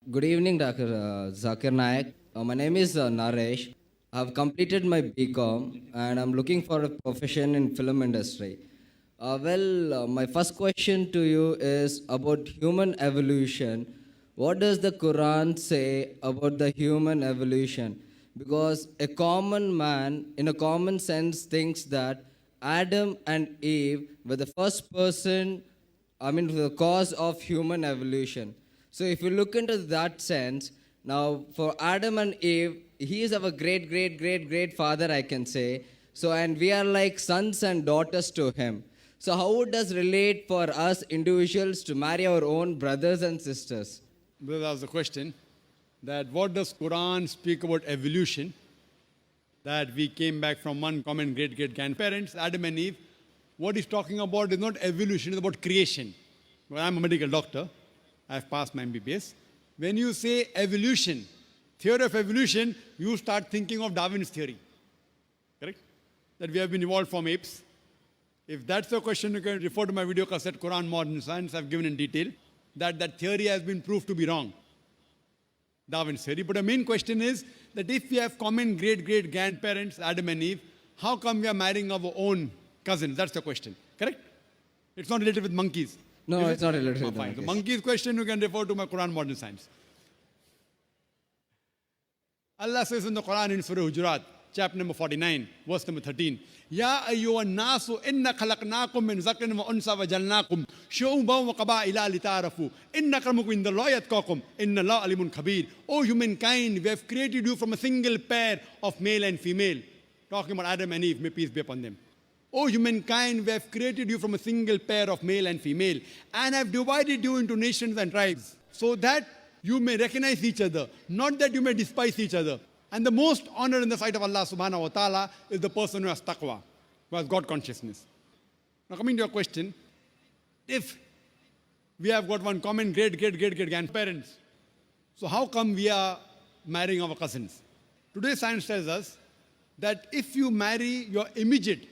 Good evening, Dr. Zakir Naik. My name is Naresh. I've completed my BCom and I'm looking for a profession in film industry. My first question to you is about human evolution. What does the Quran say about the human evolution? Because a common man, in a common sense, thinks that Adam and Eve were the first person, the cause of human evolution. So if you look into that sense, now for Adam and Eve, he is our great, great, great, great father, I can say. So, and we are like sons and daughters to him. So how would this relate for us individuals to marry our own brothers and sisters? Brother asked the question that what does Quran speak about evolution? That we came back from one common great grandparents, Adam and Eve. What he's talking about is not evolution, it's about creation. Well, I'm a medical doctor. I've passed my MBBS. When you say evolution, theory of evolution, you start thinking of Darwin's theory. Correct? That we have been evolved from apes. If that's the question, you can refer to my video cassette, Quran Modern Science. I've given in detail that theory has been proved to be wrong. Darwin's theory. But the main question is that if we have common great grandparents, Adam and Eve, how come we are marrying our own cousins? That's the question. Correct? It's not related with monkeys. No, it's not related Oh, with the fine. The monkeys. monkeys question, you can refer to my Quran Modern Science. Allah says in the Quran in Surah Hujurat, chapter number 49, verse number 13, Ya ayyuhan nasu inna khalaqnakum min zakarin wa unsa wa jalnakum shu'uban wa qaba'ila lita'arafu inna akramakum indallahi atqakum inna Allaha alimun khabir. O humankind, we have created you from a single pair of male and female. Talking about Adam and Eve, may peace be upon them. O humankind, we have created you from a single pair of male and female and have divided you into nations and tribes so that you may recognize each other, not that you may despise each other. And the most honor in the sight of Allah subhanahu wa ta'ala is the person who has taqwa, who has God consciousness. Now coming to your question, if we have got one common great grandparents, so how come we are marrying our cousins? Today's science tells us that if you marry your immediate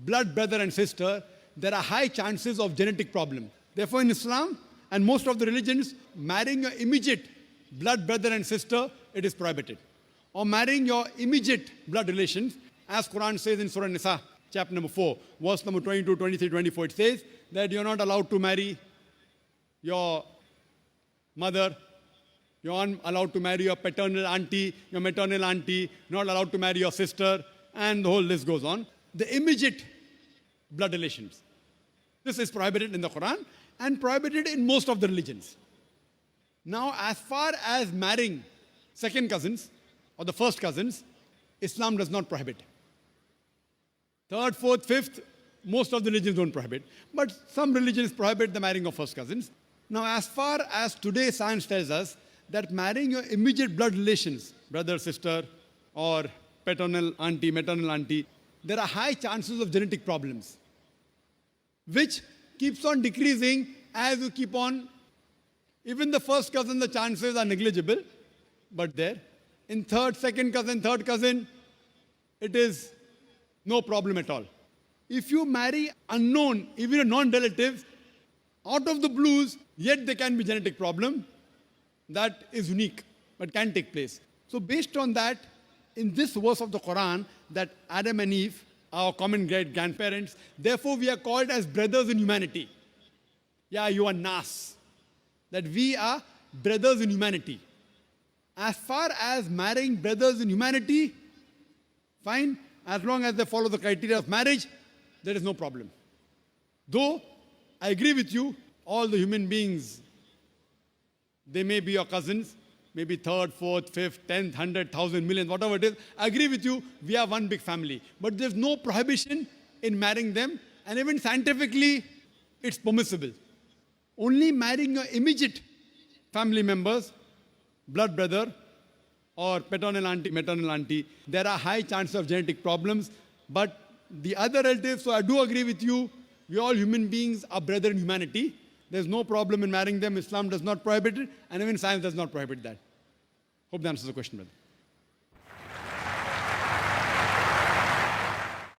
blood brother and sister, there are high chances of genetic problem. Therefore in Islam and most of the religions, marrying your immediate blood brother and sister, it is prohibited. Or marrying your immediate blood relations, as Quran says in Surah Nisa, chapter number 4, verse number 22, 23, 24, it says that you're not allowed to marry your mother, you're not allowed to marry your paternal auntie, your maternal auntie, not allowed to marry your sister, and the whole list goes on. The immediate blood relations. This is prohibited in the Quran and prohibited in most of the religions. Now, as far as marrying second cousins or the first cousins, Islam does not prohibit. Third, fourth, fifth, most of the religions don't prohibit. But some religions prohibit the marrying of first cousins. Now, as far as today science tells us that marrying your immediate blood relations, brother, sister, or paternal auntie, maternal auntie, there are high chances of genetic problems, which keeps on decreasing as you keep on. Even the first cousin, the chances are negligible, but there. In third, second cousin, third cousin, it is no problem at all. If you marry unknown, even a non-relative, out of the blues, yet there can be genetic problem, that is unique, but can take place. So based on that, in this verse of the Quran, that Adam and Eve, our common great grandparents, therefore we are called as brothers in humanity. Yeah, you are Nas. That we are brothers in humanity. As far as marrying brothers in humanity, fine, as long as they follow the criteria of marriage, there is no problem. Though, I agree with you, all the human beings, they may be your cousins, maybe third, fourth, fifth, 10th, 100,000, million, whatever it is. I agree with you, we are one big family. But there's no prohibition in marrying them, and even scientifically, it's permissible. Only marrying your immediate family members, blood brother, or paternal auntie, maternal auntie, there are high chances of genetic problems. But the other relatives, so I do agree with you, we all human beings are brother in humanity. There's no problem in marrying them. Islam does not prohibit it, and even science does not prohibit that. Hope that answers the question, brother.